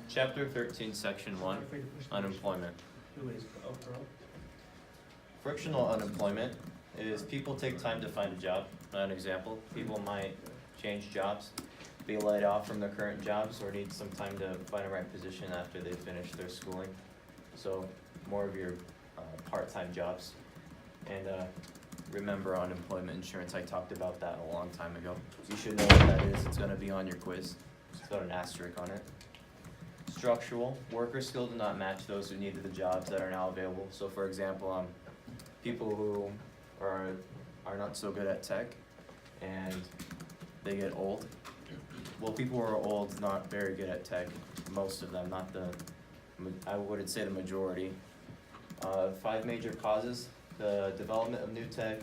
Chapter 13, Section 1, Unemployment. Frictional unemployment is people take time to find a job. An example, people might change jobs, be laid off from their current jobs, or need some time to find a right position after they finish their schooling. So more of your part-time jobs. And remember unemployment insurance, I talked about that a long time ago. You should know what that is, it's gonna be on your quiz. It's got an asterisk on it. Structural, worker skills do not match those who needed the jobs that are now available. So for example, people who are not so good at tech and they get old. Well, people who are old, not very good at tech, most of them, not the, I wouldn't say the majority. 5 major causes: the development of new tech,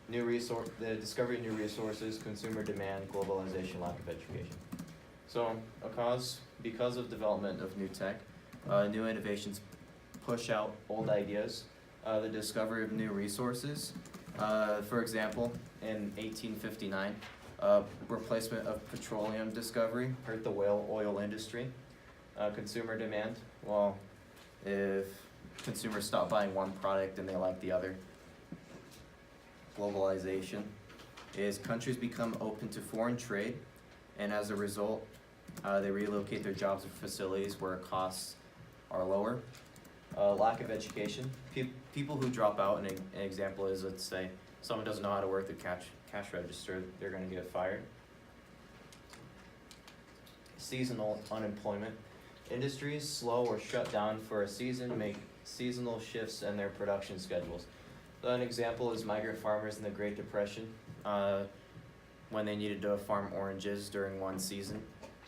the discovery of new resources, consumer demand, globalization, lack of education. So because of development of new tech, new innovations push out old ideas, the discovery of new resources. For example, in 1859, replacement of petroleum discovery hurt the whale oil industry. Consumer demand, well, if consumers stop buying one product and they like the other. Globalization is countries become open to foreign trade, and as a result, they relocate their jobs or facilities where costs are lower. Lack of education. People who drop out, an example is, let's say, someone doesn't know how to work the cash register, they're going to get fired. Seasonal unemployment. Industries slow or shut down for a season, make seasonal shifts in their production schedules. So an example is migrant farmers in the Great Depression, when they needed to farm oranges during one season.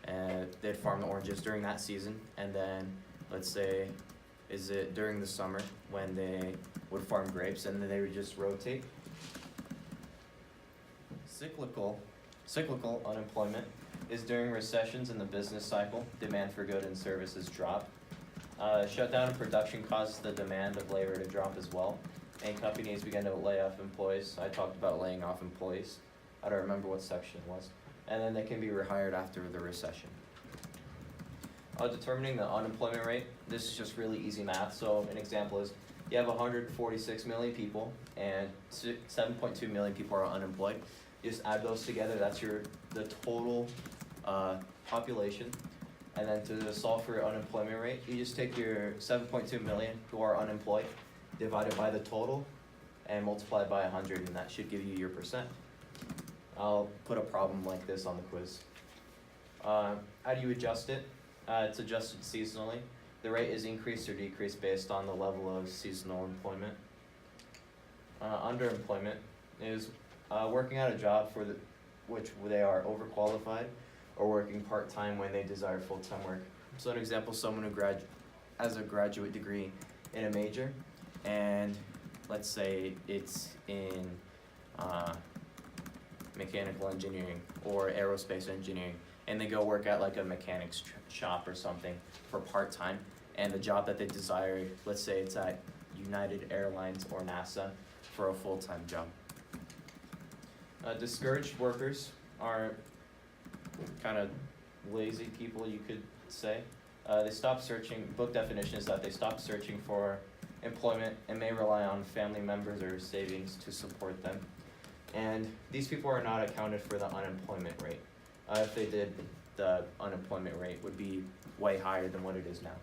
And they'd farm the oranges during that season, and then let's say, is it during the summer when they would farm grapes, and then they would just rotate. Cyclical unemployment is during recessions in the business cycle, demand for goods and services drop. Shutdown of production causes the demand of labor to drop as well, and companies begin to lay off employees. I talked about laying off employees. I don't remember what section it was. And then they can be rehired after the recession. Determining the unemployment rate, this is just really easy math. So an example is, you have 146 million people and 7.2 million people are unemployed. You just add those together, that's the total population. And then to solve for your unemployment rate, you just take your 7.2 million who are unemployed, divide it by the total, and multiply it by 100, and that should give you your percent. I'll put a problem like this on the quiz. How do you adjust it? It's adjusted seasonally. The rate is increased or decreased based on the level of seasonal employment. Underemployment is working at a job for which they are overqualified, or working part-time when they desire full-time work. So an example, someone who has a graduate degree in a major, and let's say it's in mechanical engineering or aerospace engineering, and they go work at like a mechanic's shop or something for part-time, and the job that they desire, let's say it's at United Airlines or NASA for a full-time job. Discouraged workers are kind of lazy people, you could say. They stop searching, book definition is that they stop searching for employment and may rely on family members or savings to support them. And these people are not accounted for the unemployment rate. If they did, the unemployment rate would be way higher than what it is now.